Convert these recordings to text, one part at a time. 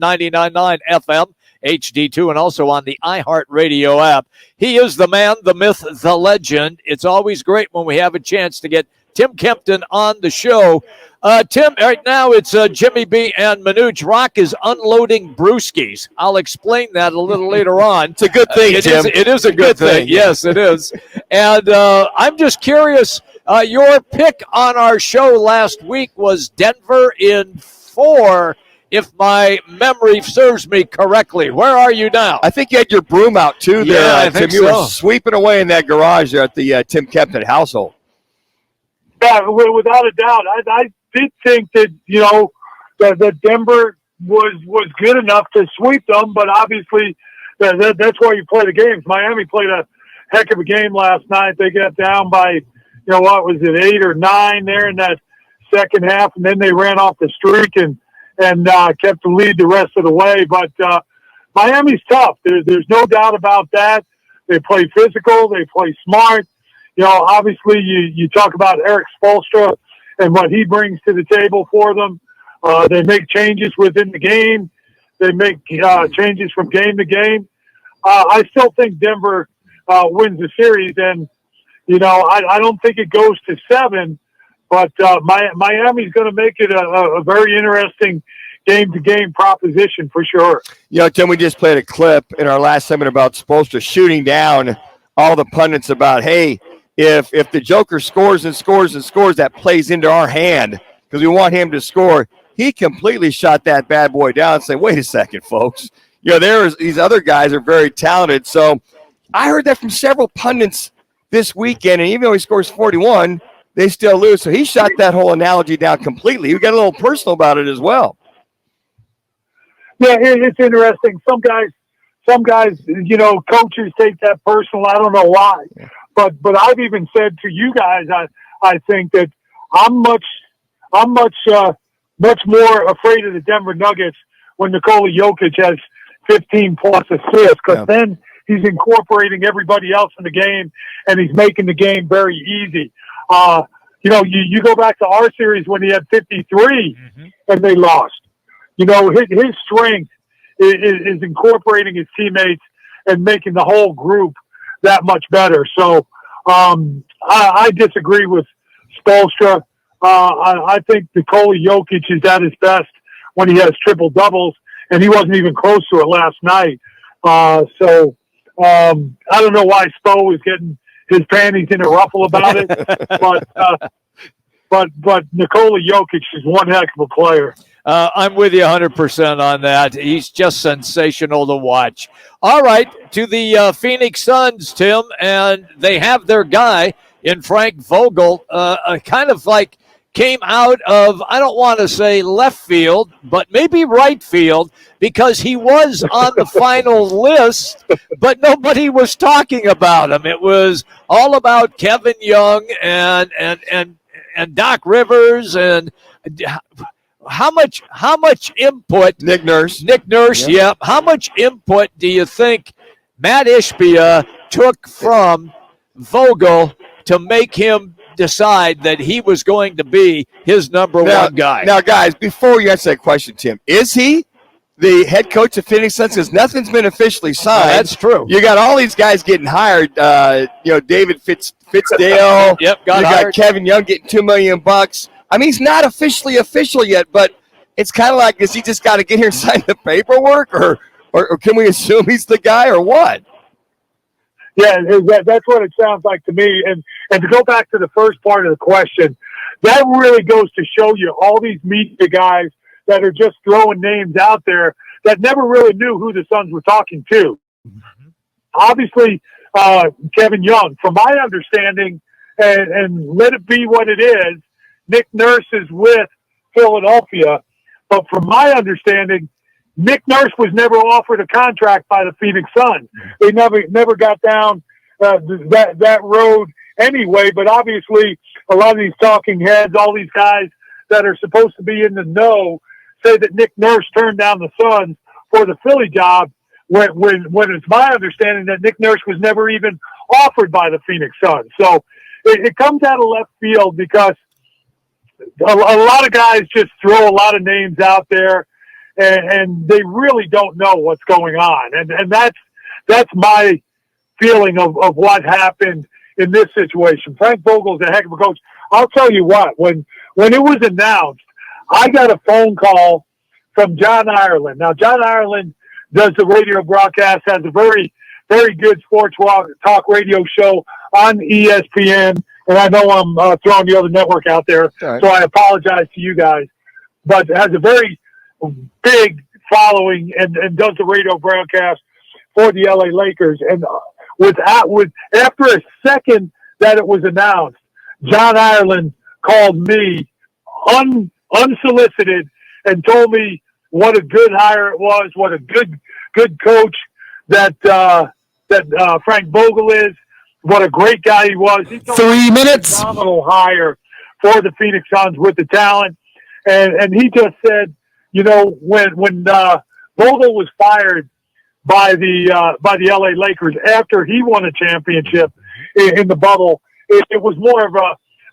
99.9 FM, HD2, and also on the iHeartRadio app. He is the man, the myth, the legend. It's always great when we have a chance to get Tim Kempton on the show. Tim, right now it's Jimmy B and Manoj. Rock is unloading brewskis. I'll explain that a little later on. It's a good thing, Tim. It is a good thing. Yes, it is. And I'm just curious, your pick on our show last week was Denver in 4, if my memory serves me correctly. Where are you now? I think you had your broom out, too, there, yeah, I Tim. think You so. were sweeping away in that garage there at the Tim Kempton household. Yeah, without a doubt. I did think that, that Denver was good enough to sweep them, but obviously that's why you play the games. Miami played a heck of a game last night. They got down by, what was it, 8 or 9 there in that second half, and then they ran off the streak and kept the lead the rest of the way. But Miami's tough. There's no doubt about that. They play physical. They play smart. Obviously you talk about Eric Spoelstra and what he brings to the table for them. They make changes within the game. They make changes from game to game. I still think Denver wins the series, and I don't think it goes to 7, but Miami's going to make it a very interesting game-to-game proposition for sure. Tim, we just played a clip in our last segment about Spoelstra shooting down all the pundits about, hey, if the Joker scores and scores and scores, that plays into our hand because we want him to score. He completely shot that bad boy down and said, wait a second, folks. These other guys are very talented. So I heard that from several pundits this weekend, and even though he scores 41, they still lose. So he shot that whole analogy down completely. He got a little personal about it as well. Yeah, it's interesting. Some guys, coaches take that personal. I don't know why. Yeah. But I've even said to you guys, I think that I'm much more afraid of the Denver Nuggets when Nikola Jokic has 15 plus assists, because then he's incorporating everybody else in the game and he's making the game very easy. You go back to our series when he had 53 and they lost. His strength is incorporating his teammates and making the whole group that much better. So I disagree with Spoelstra. I think Nikola Jokic is at his best when he has triple doubles, and he wasn't even close to it last night. I don't know why Spo is getting his panties in a ruffle about it, but Nikola Jokic is one heck of a player. I'm with you 100% on that. He's just sensational to watch. All right, to the Phoenix Suns, Tim, and they have their guy in Frank Vogel, kind of like came out of, I don't want to say left field, but maybe right field, because he was on the final list, but nobody was talking about him. It was all about Kevin Young and Doc Rivers and how much input Nick Nurse, yeah. How much input do you think Matt Ishbia took from Vogel to make him decide that he was going to be his number one guy? Now, guys, before you answer that question, Tim, is he the head coach of Phoenix Suns? Because nothing's been officially signed. That's true. You got all these guys getting hired. David Fitzdale. Yep, you got Kevin Young getting $2 million. I mean, he's not officially official yet, but it's kind of like, does he just got to get here and sign the paperwork, or can we assume he's the guy, or what? Yeah, that's what it sounds like to me. And to go back to the first part of the question, that really goes to show you all these media guys that are just throwing names out there that never really knew who the Suns were talking to. Mm-hmm. Obviously, Kevin Young, from my understanding, and let it be what it is, Nick Nurse is with Philadelphia. But from my understanding, Nick Nurse was never offered a contract by the Phoenix Suns. They never got down that road anyway. But obviously, a lot of these talking heads, all these guys that are supposed to be in the know, say that Nick Nurse turned down the Suns for the Philly job, when it's my understanding that Nick Nurse was never even offered by the Phoenix Suns. So it comes out of left field because a lot of guys just throw a lot of names out there. and they really don't know what's going on. And that's my feeling of what happened in this situation. Frank Vogel's a heck of a coach. I'll tell you what, when it was announced, I got a phone call from John Ireland. Now, John Ireland does the radio broadcast, has a very, very good sports talk radio show on ESPN. And I know I'm throwing the other network out there, so I apologize to you guys. But has a very big following and does the radio broadcast for the LA Lakers. And after a second that it was announced, John Ireland called me unsolicited and told me what a good hire it was, what a good coach that Frank Vogel is, what a great guy he was. He told 3 minutes. Phenomenal hire for the Phoenix Suns with the talent, and he just said, you know, when Vogel was fired by the LA Lakers after he won a championship in the bubble, it was more of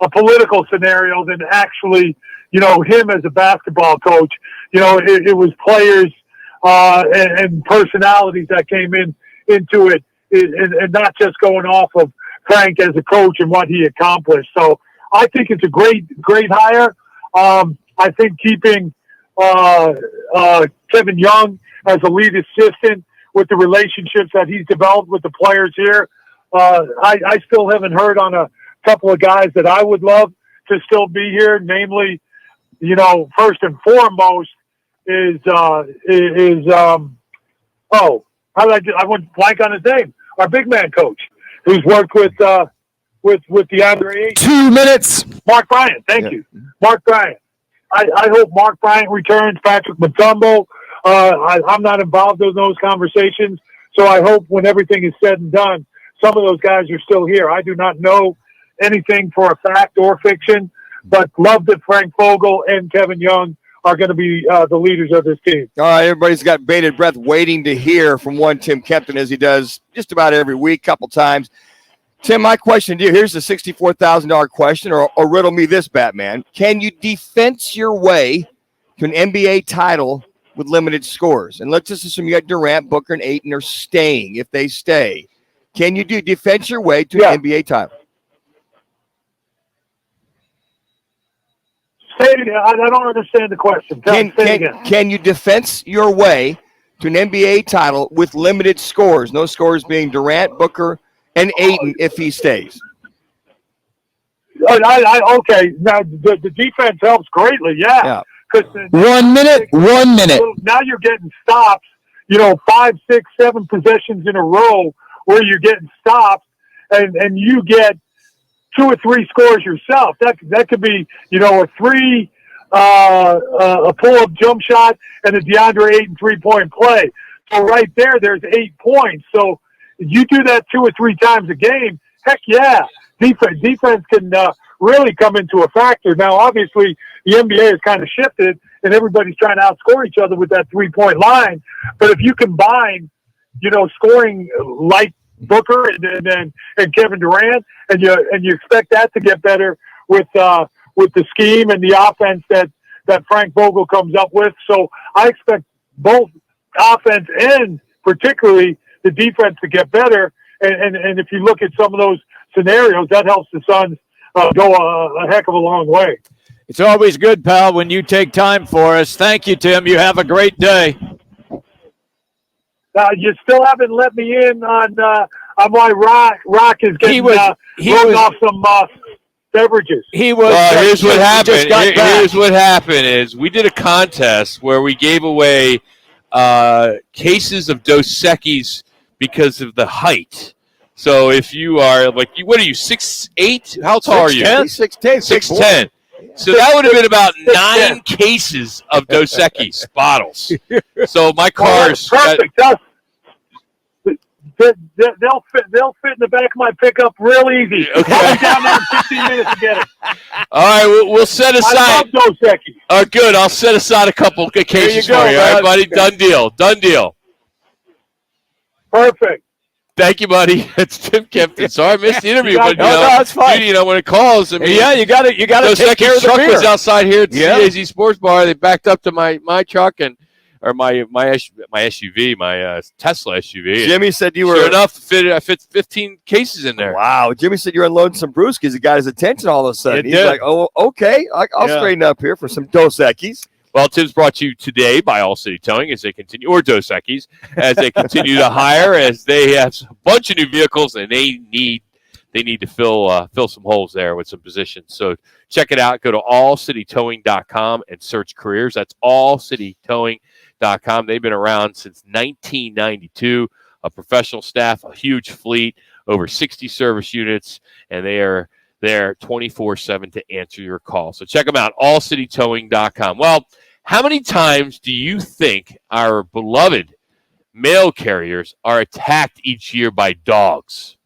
a political scenario than actually, you know, him as a basketball coach. You know, it was players and personalities that came into it, and not just going off of Frank as a coach and what he accomplished. So I think it's a great hire. I think keeping Kevin Young as a lead assistant with the relationships that he's developed with the players here, I still haven't heard on a couple of guys that I would love to still be here. Namely, you know, first and foremost is I went blank on his name. Our big man coach, who's worked with DeAndre Ayton. 2 minutes. Mark Bryant. Thank you, Mark Bryant. I hope Mark Bryant returns. Patrick Mutombo. I'm not involved in those conversations, so I hope when everything is said and done, some of those guys are still here. I do not know anything for a fact or fiction, but love that Frank Vogel and Kevin Young are going to be the leaders of this team. All right, everybody's got bated breath waiting to hear from one Tim Kempton, as he does just about every week, couple times. Tim, my question to you, here's the $64,000 question, or riddle me this, Batman. Can you defense your way to an NBA title with limited scores? And let's just assume you got Durant, Booker, and Ayton are staying, if they stay. Can you defense your way to an NBA title? Say it again. I don't understand the question. Can you defense your way to an NBA title with limited scores? No scores being Durant, Booker, and Ayton if he stays. Okay. Now, the defense helps greatly, yeah. 1 minute. 1 minute. Now you're getting stops, 5, 6, 7 possessions in a row where you're getting stops, and you get 2 or 3 scores yourself. That could be, a 3, a pull-up jump shot, and a DeAndre Ayton 3-point play. So right there's 8 points. So you do that 2 or 3 times a game, heck yeah. Defense can really come into a factor. Now, obviously, the NBA has kind of shifted, and everybody's trying to outscore each other with that 3-point line. But if you combine, scoring like Booker and Kevin Durant, and you expect that to get better with the scheme and the offense that Frank Vogel comes up with. So I expect both offense and particularly the defense to get better. And if you look at some of those scenarios, that helps the Suns go a heck of a long way. It's always good, pal, when you take time for us. Thank you, Tim. You have a great day. You still haven't let me in on why Rock is getting rolling off some beverages. Here's what happened. Here's what happened is we did a contest where we gave away cases of Dos Equis because of the height. So if you are what are you, 6'8"? How tall are you? 6'10". 6'10". So that would have been about 9 cases of Dos Equis bottles. So my car's perfect. They'll fit in the back of my pickup real easy. Okay. I'll be down there in 15 minutes to get it. All right, we'll set aside. I love Dos Equis. Good. I'll set aside a couple cases for you. All right, buddy. Done deal. Perfect. Thank you, buddy. It's Tim Kempton. Sorry I missed the interview, but that's fine. When it calls, I mean, you got to take care of the truck beer. was outside here at the CAZ Sports Bar. They backed up to my truck, and or my SUV, my Tesla SUV. Jimmy said you were sure enough fit 15 cases in there. Wow, Jimmy said you're unloading some brewskis. It got his attention all of a sudden. It He's did. like, "Oh, okay, I'll straighten up here for some Dos Equis." Well, Tim's brought to you today by All City Towing as they continue, or Dos Equis, as they continue to hire, as they have a bunch of new vehicles and they need to fill some holes there with some positions. So check it out. Go to allcitytowing.com and search careers. That's allcitytowing.com. They've been around since 1992. A professional staff, a huge fleet, over 60 service units, and they are there 24/7 to answer your call. So check them out, allcitytowing.com. Well, how many times do you think our beloved mail carriers are attacked each year by dogs?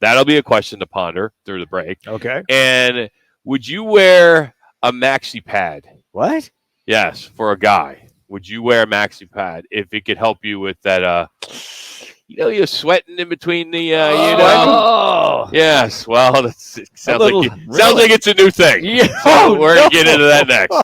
That'll be a question to ponder through the break. Okay. And would you wear a maxi pad? What? Yes, for a guy. Would you wear a maxi pad if it could help you with that, you're sweating in between the, Yes, well, it sounds like it's a new thing. Yeah. So we're going to get into that next.